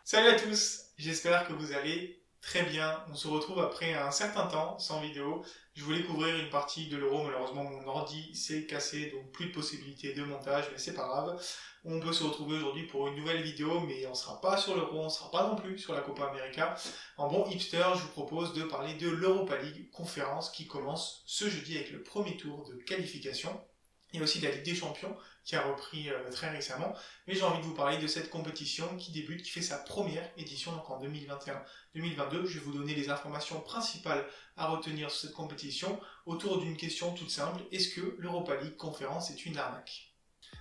Salut à tous, j'espère que vous allez très bien. On se retrouve après un certain temps sans vidéo. Je voulais couvrir une partie de l'Euro, malheureusement mon ordi s'est cassé, donc plus de possibilité de montage, mais c'est pas grave. On peut se retrouver aujourd'hui pour une nouvelle vidéo, mais on sera pas sur l'Euro, on sera pas non plus sur la Copa América. En bon hipster, je vous propose de parler de l'Europa League, conférence qui commence ce jeudi avec le premier tour de qualification. Il y a aussi de la Ligue des Champions qui a repris très récemment, mais j'ai envie de vous parler de cette compétition qui débute, qui fait sa première édition donc en 2021-2022. Je vais vous donner les informations principales à retenir sur cette compétition autour d'une question toute simple: est-ce que l'Europa League conférence est une arnaque?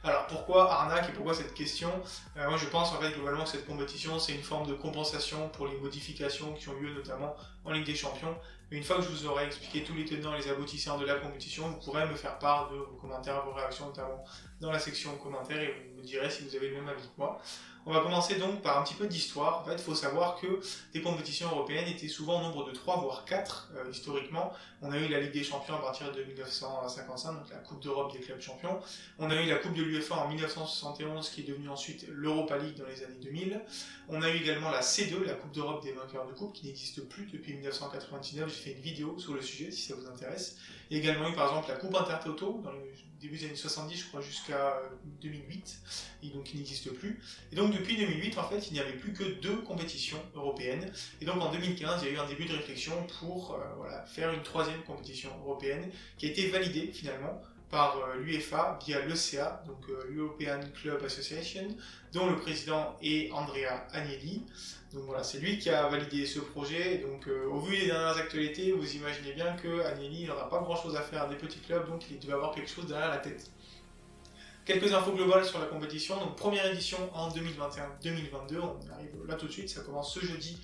Alors pourquoi arnaque et pourquoi cette question? Moi je pense en fait globalement que cette compétition c'est une forme de compensation pour les modifications qui ont lieu notamment en Ligue des Champions. Mais une fois que je vous aurai expliqué tous les tenants et les aboutissants de la compétition, vous pourrez me faire part de vos commentaires, vos réactions notamment dans la section commentaires, et vous me direz si vous avez le même avis que moi. On va commencer donc par un petit peu d'histoire. En fait, il faut savoir que les compétitions européennes étaient souvent au nombre de 3 voire 4 historiquement. On a eu la Ligue des Champions à partir de 1955, donc la Coupe d'Europe des clubs champions. On a eu la Coupe de l'UEFA en 1971, qui est devenue ensuite l'Europa League dans les années 2000. On a eu également la C2, la Coupe d'Europe des vainqueurs de coupe, qui n'existe plus depuis 1999. J'ai fait une vidéo sur le sujet si ça vous intéresse. Il y a également eu par exemple la Coupe Intertoto dans le début des années 70, je crois, jusqu'à 2008, et donc qui n'existe plus. Et donc depuis 2008, en fait, il n'y avait plus que 2 compétitions européennes. Et donc en 2015, il y a eu un début de réflexion pour faire une 3e compétition européenne qui a été validée finalement par l'UEFA via l'ECA, donc l'European Club Association, dont le président est Andrea Agnelli. Donc voilà, c'est lui qui a validé ce projet. Donc au vu des dernières actualités, vous imaginez bien que Agnelli n'aura pas grand chose à faire des petits clubs, donc il devait avoir quelque chose derrière la tête. Quelques infos globales sur la compétition. Donc première édition en 2021-2022, on arrive là tout de suite, ça commence ce jeudi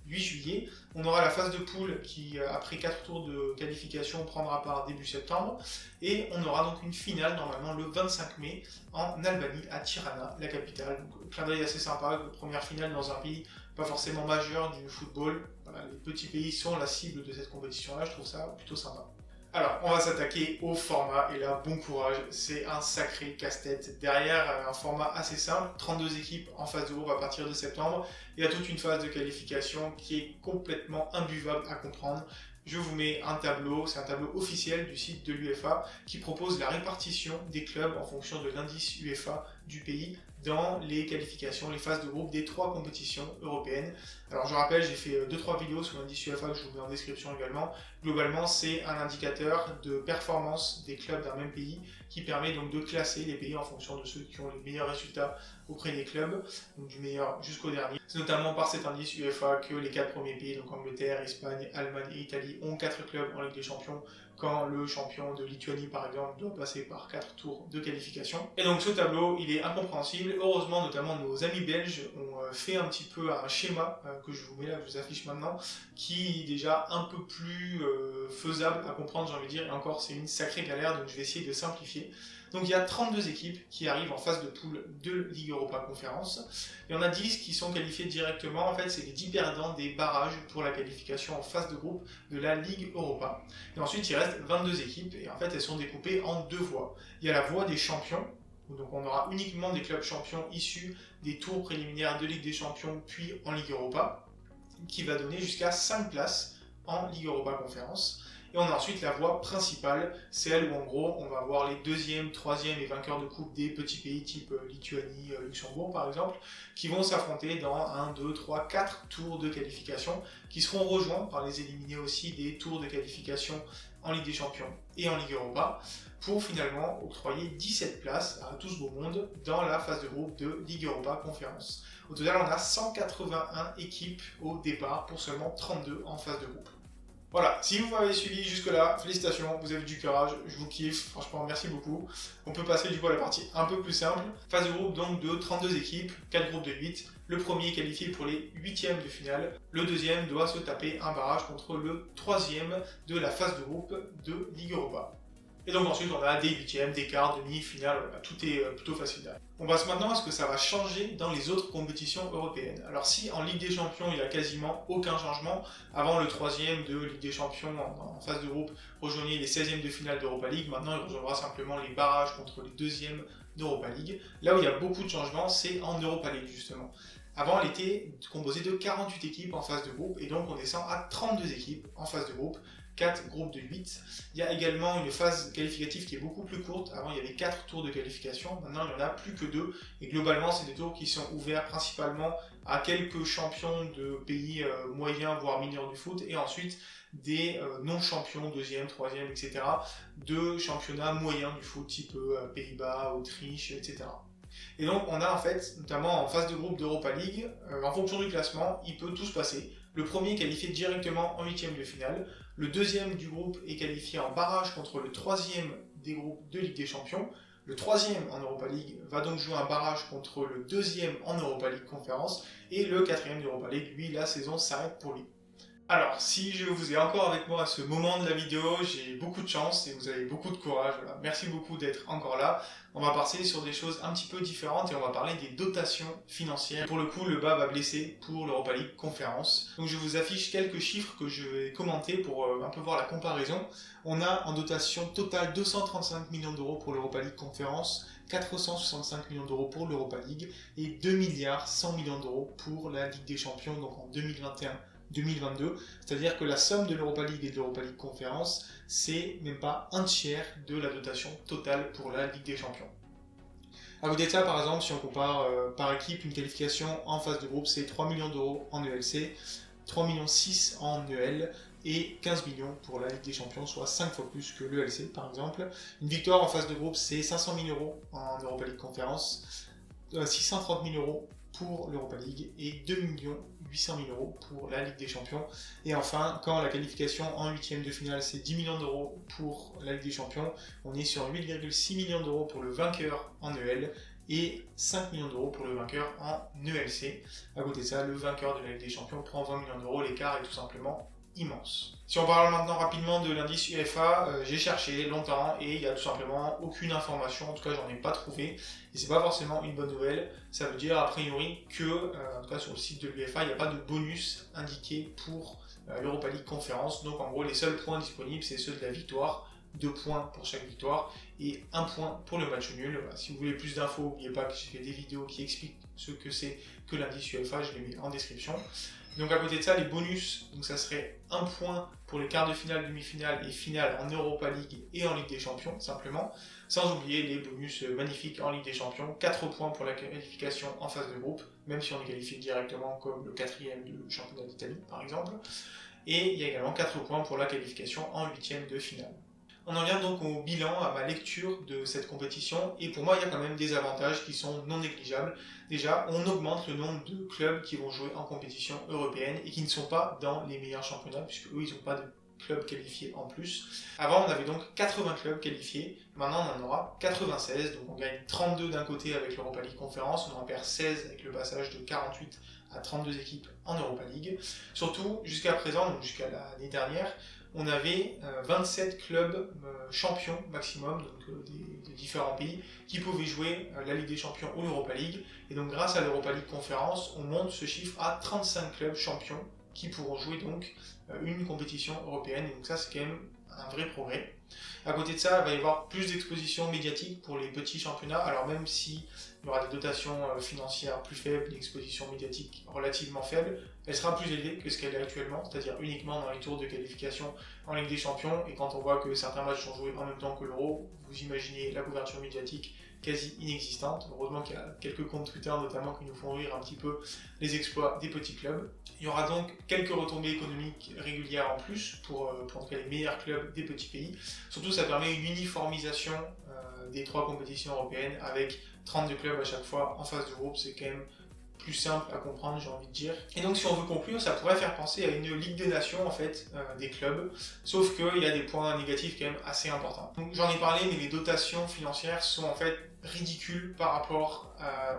8 juillet. On aura la phase de poule qui, après 4 tours de qualification, prendra part début septembre. Et on aura donc une finale normalement le 25 mai en Albanie, à Tirana, la capitale. Donc clin d'œil assez sympa, première finale dans un pays pas forcément majeur du football. Voilà, les petits pays sont la cible de cette compétition-là, je trouve ça plutôt sympa. Alors, on va s'attaquer au format, et là, bon courage, c'est un sacré casse-tête. Derrière, un format assez simple, 32 équipes en phase de groupe à partir de septembre. Il y a toute une phase de qualification qui est complètement imbuvable à comprendre. Je vous mets un tableau, c'est un tableau officiel du site de l'UEFA qui propose la répartition des clubs en fonction de l'indice UEFA du pays dans les qualifications, les phases de groupe des 3 compétitions européennes. Alors je rappelle, j'ai fait 2-3 vidéos sur l'indice UEFA que je vous mets en description également. Globalement, c'est un indicateur de performance des clubs d'un même pays qui permet donc de classer les pays en fonction de ceux qui ont les meilleurs résultats auprès des clubs, donc du meilleur jusqu'au dernier. C'est notamment par cet indice UEFA que les 4 premiers pays, donc Angleterre, Espagne, Allemagne et Italie, ont 4 clubs en Ligue des Champions, quand le champion de Lituanie par exemple doit passer par 4 tours de qualification. Et donc ce tableau, il est incompréhensible. Heureusement, notamment nos amis belges ont fait un petit peu un schéma que je vous mets là, que je vous affiche maintenant, qui est déjà un peu plus faisable à comprendre, j'ai envie de dire, et encore c'est une sacrée galère, donc je vais essayer de simplifier. Donc il y a 32 équipes qui arrivent en phase de poule de Ligue Europa Conférence. Il y en a 10 qui sont qualifiées directement, en fait c'est les 10 perdants des barrages pour la qualification en phase de groupe de la Ligue Europa. Et ensuite il reste 22 équipes, et en fait elles sont découpées en 2 voies. Il y a la voie des champions, donc on aura uniquement des clubs champions issus des tours préliminaires de Ligue des Champions puis en Ligue Europa, qui va donner jusqu'à 5 places en Ligue Europa Conférence. Et on a ensuite la voie principale, celle où en gros on va avoir les 2e, 3e et vainqueurs de coupe des petits pays type Lituanie, Luxembourg par exemple, qui vont s'affronter dans 1, 2, 3, 4 tours de qualification, qui seront rejoints par les éliminés aussi des tours de qualification en Ligue des Champions et en Ligue Europa, pour finalement octroyer 17 places à tout ce beau monde dans la phase de groupe de Ligue Europa Conférence. Au total, on a 181 équipes au départ pour seulement 32 en phase de groupe. Voilà, si vous m'avez suivi jusque-là, félicitations, vous avez du courage, je vous kiffe, franchement merci beaucoup. On peut passer du coup à la partie un peu plus simple. Phase de groupe donc de 32 équipes, 4 groupes de 8. Le premier est qualifié pour les 8e de finale. Le deuxième doit se taper un barrage contre le 3e de la phase de groupe de Ligue Europa. Et donc ensuite on a des 8e, des quarts, demi, finale, voilà, tout est plutôt facile derrière. On passe maintenant à ce que ça va changer dans les autres compétitions européennes. Alors si en Ligue des Champions il n'y a quasiment aucun changement, avant le 3e de Ligue des Champions en phase de groupe rejoignait les 16e de finale d'Europa League, maintenant il rejoindra simplement les barrages contre les 2e d'Europa League. Là où il y a beaucoup de changements, c'est en Europa League justement. Avant, elle était composée de 48 équipes en phase de groupe, et donc on descend à 32 équipes en phase de groupe, 4 groupes de 8. Il y a également une phase qualificative qui est beaucoup plus courte. Avant, il y avait 4 tours de qualification. Maintenant, il n'y en a plus que 2. Et globalement, c'est des tours qui sont ouverts principalement à quelques champions de pays moyens, voire mineurs du foot. Et ensuite, des non-champions, deuxième, troisième, etc. de championnats moyens du foot, type Pays-Bas, Autriche, etc. Et donc, on a en fait, notamment en phase de groupe d'Europa League, en fonction du classement, il peut tout se passer. Le premier est qualifié directement en huitième de finale. Le deuxième du groupe est qualifié en barrage contre le troisième des groupes de Ligue des Champions. Le troisième en Europa League va donc jouer un barrage contre le deuxième en Europa League Conférence. Et le quatrième d'Europa League, lui, la saison s'arrête pour lui. Alors, si je vous ai encore avec moi à ce moment de la vidéo, j'ai beaucoup de chance et vous avez beaucoup de courage. Voilà. Merci beaucoup d'être encore là. On va passer sur des choses un petit peu différentes et on va parler des dotations financières. Pour le coup, le bas va blesser pour l'Europa League Conférence. Donc je vous affiche quelques chiffres que je vais commenter pour un peu voir la comparaison. On a en dotation totale 235 millions d'euros pour l'Europa League Conférence, 465 millions d'euros pour l'Europa League et 2 milliards 100 millions d'euros pour la Ligue des Champions, donc en 2021-2022, c'est-à-dire que la somme de l'Europa League et de l'Europa League Conférence, c'est même pas un tiers de la dotation totale pour la Ligue des Champions. À côté de ça, par exemple, si on compare par équipe, une qualification en phase de groupe, c'est 3 millions d'euros en ELC, 3 millions 6 en EL et 15 millions pour la Ligue des Champions, soit 5 fois plus que l'ELC par exemple. Une victoire en phase de groupe, c'est 500 000 euros en Europa League Conférence, 630 000 euros pour l'Europa League et 2 800 000 euros pour la Ligue des Champions. Et enfin, quand la qualification en huitième de finale, c'est 10 millions d'euros pour la Ligue des Champions, on est sur 8,6 millions d'euros pour le vainqueur en EL et 5 millions d'euros pour le vainqueur en ELC. À côté de ça, le vainqueur de la Ligue des Champions prend 20 millions d'euros, l'écart est tout simplement immense. Si on parle maintenant rapidement de l'indice UEFA, j'ai cherché longtemps et il n'y a tout simplement aucune information, en tout cas j'en ai pas trouvé, et c'est pas forcément une bonne nouvelle. Ça veut dire a priori que, en tout cas sur le site de l'UEFA, il n'y a pas de bonus indiqué pour l'Europa League Conférence, donc en gros les seuls points disponibles c'est ceux de la victoire, 2 points pour chaque victoire et 1 point pour le match nul. Voilà, si vous voulez plus d'infos, n'oubliez pas que j'ai fait des vidéos qui expliquent ce que c'est que l'indice UEFA, je les mets en description. Donc à côté de ça, les bonus, donc ça serait 1 point pour les quarts de finale, demi-finale et finale en Europa League et en Ligue des Champions, simplement. Sans oublier les bonus magnifiques en Ligue des Champions, 4 points pour la qualification en phase de groupe, même si on est qualifié directement comme le quatrième du championnat d'Italie par exemple. Et il y a également 4 points pour la qualification en huitième de finale. On en vient donc au bilan, à ma lecture de cette compétition, et pour moi il y a quand même des avantages qui sont non négligeables. Déjà, on augmente le nombre de clubs qui vont jouer en compétition européenne et qui ne sont pas dans les meilleurs championnats, puisque eux ils n'ont pas de clubs qualifiés en plus. Avant on avait donc 80 clubs qualifiés, maintenant on en aura 96, donc on gagne 32 d'un côté avec l'Europa League Conférence, on en perd 16 avec le passage de 48 à 32 équipes en Europa League. Surtout, jusqu'à présent, donc jusqu'à l'année dernière, on avait 27 clubs champions maximum, donc des différents pays, qui pouvaient jouer la Ligue des Champions ou l'Europa League. Et donc grâce à l'Europa League Conférence, on monte ce chiffre à 35 clubs champions qui pourront jouer donc une compétition européenne. Et donc ça, c'est quand même un vrai progrès. À côté de ça, il va y avoir plus d'exposition médiatique pour les petits championnats, alors même si il y aura des dotations financières plus faibles, une exposition médiatique relativement faible, elle sera plus élevée que ce qu'elle est actuellement, c'est-à-dire uniquement dans les tours de qualification en Ligue des Champions, et quand on voit que certains matchs sont joués en même temps que l'Euro, vous imaginez la couverture médiatique quasi inexistante. Heureusement qu'il y a quelques comptes Twitter notamment qui nous font rire un petit peu les exploits des petits clubs. Il y aura donc quelques retombées économiques régulières en plus pour en tout cas les meilleurs clubs des petits pays. Surtout ça permet une uniformisation des 3 compétitions européennes avec 32 clubs à chaque fois en phase de groupe, c'est quand même plus simple à comprendre, j'ai envie de dire. Et donc si on veut conclure, ça pourrait faire penser à une Ligue des Nations en fait, des clubs, sauf qu'il y a des points négatifs quand même assez importants. Donc j'en ai parlé, mais les dotations financières sont en fait ridicules par rapport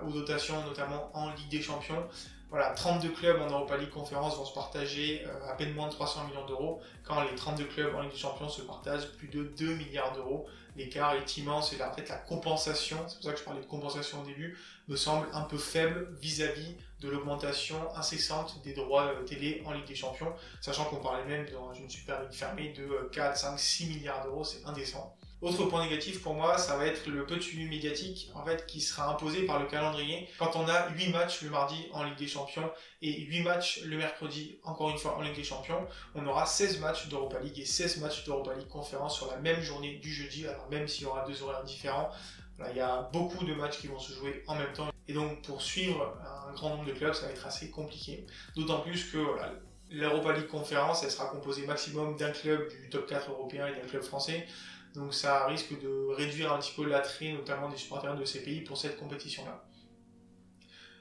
aux dotations notamment en Ligue des Champions. Voilà, 32 clubs en Europa League Conférence vont se partager à peine moins de 300 millions d'euros, quand les 32 clubs en Ligue des Champions se partagent plus de 2 milliards d'euros. L'écart est immense et en fait la compensation, c'est pour ça que je parlais de compensation au début, me semble un peu faible vis-à-vis de l'augmentation incessante des droits télé en Ligue des Champions, sachant qu'on parlait même dans une Super Ligue fermée de 4, 5, 6 milliards d'euros, c'est indécent. Autre point négatif pour moi, ça va être le peu de suivi médiatique en fait, qui sera imposé par le calendrier. Quand on a 8 matchs le mardi en Ligue des Champions et 8 matchs le mercredi, encore une fois en Ligue des Champions, on aura 16 matchs d'Europa League et 16 matchs d'Europa League conférence sur la même journée du jeudi, alors même s'il y aura 2 horaires différents. Voilà, il y a beaucoup de matchs qui vont se jouer en même temps et donc pour suivre un grand nombre de clubs, ça va être assez compliqué. D'autant plus que voilà, l'Europa League conférence, elle sera composée maximum d'un club du top 4 européen et d'un club français. Donc ça risque de réduire un petit peu l'attrait, notamment des supporters de ces pays, pour cette compétition-là.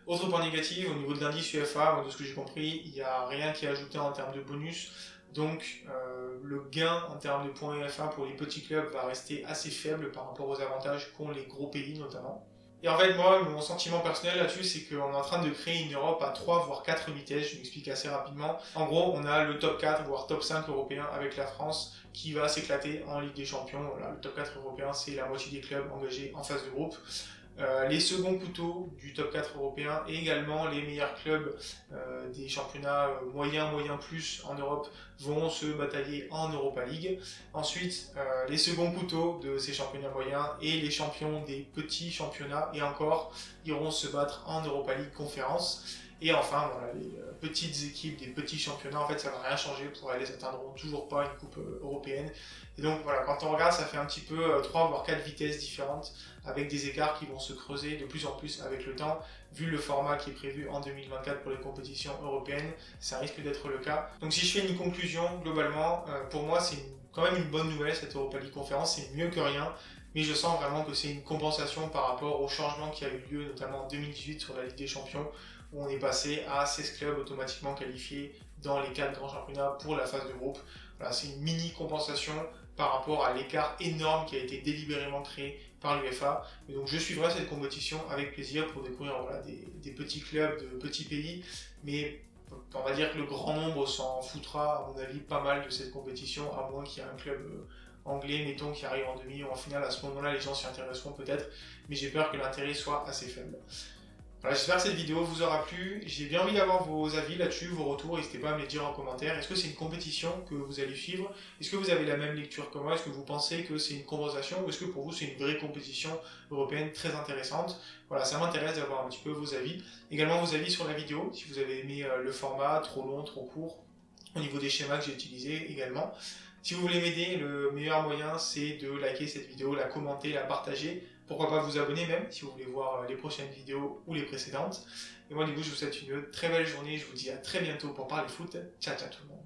Autre point négatif, au niveau de l'indice UEFA, de ce que j'ai compris, il n'y a rien qui est ajouté en termes de bonus. Donc le gain en termes de points UEFA pour les petits clubs va rester assez faible par rapport aux avantages qu'ont les gros pays notamment. Et en fait, moi, mon sentiment personnel là-dessus, c'est qu'on est en train de créer une Europe à 3 voire 4 vitesses, je m'explique assez rapidement. En gros, on a le top 4 voire top 5 européen avec la France qui va s'éclater en Ligue des Champions. Voilà, le top 4 européen, c'est la moitié des clubs engagés en phase de groupe. Les seconds couteaux du top 4 européen et également les meilleurs clubs des championnats moyens plus en Europe vont se batailler en Europa League. Ensuite, les seconds couteaux de ces championnats moyens et les champions des petits championnats et encore iront se battre en Europa League conférence. Et enfin, voilà, les petites équipes des petits championnats, en fait, ça ne va rien changer pour elles, elles n'atteindront toujours pas une coupe européenne. Et donc voilà, quand on regarde, ça fait un petit peu 3 voire 4 vitesses différentes, avec des écarts qui vont se creuser de plus en plus avec le temps. Vu le format qui est prévu en 2024 pour les compétitions européennes, ça risque d'être le cas. Donc si je fais une conclusion, globalement, pour moi, c'est quand même une bonne nouvelle, cette Europa League conférence, c'est mieux que rien. Mais je sens vraiment que c'est une compensation par rapport au changement qui a eu lieu, notamment en 2018 sur la Ligue des Champions, où on est passé à 16 clubs automatiquement qualifiés dans les 4 grands championnats pour la phase de groupe. Voilà, c'est une mini compensation par rapport à l'écart énorme qui a été délibérément créé par l'UEFA. Et donc je suivrai cette compétition avec plaisir pour découvrir voilà, des petits clubs de petits pays, mais on va dire que le grand nombre s'en foutra, à mon avis, pas mal de cette compétition, à moins qu'il y ait un club anglais, mettons, qui arrive en demi ou en finale. À ce moment-là, les gens s'y intéresseront peut-être, mais j'ai peur que l'intérêt soit assez faible. Voilà, j'espère que cette vidéo vous aura plu. J'ai bien envie d'avoir vos avis là-dessus, vos retours. N'hésitez pas à me les dire en commentaire. Est-ce que c'est une compétition que vous allez suivre? Est-ce que vous avez la même lecture que moi? Est-ce que vous pensez que c'est une compensation? Ou est-ce que pour vous c'est une vraie compétition européenne très intéressante? Voilà, ça m'intéresse d'avoir un petit peu vos avis. Également vos avis sur la vidéo, si vous avez aimé le format, trop long, trop court, au niveau des schémas que j'ai utilisés également. Si vous voulez m'aider, le meilleur moyen c'est de liker cette vidéo, la commenter, la partager. Pourquoi pas vous abonner même si vous voulez voir les prochaines vidéos ou les précédentes. Et moi du coup je vous souhaite une très belle journée, je vous dis à très bientôt pour parler foot. Ciao ciao tout le monde.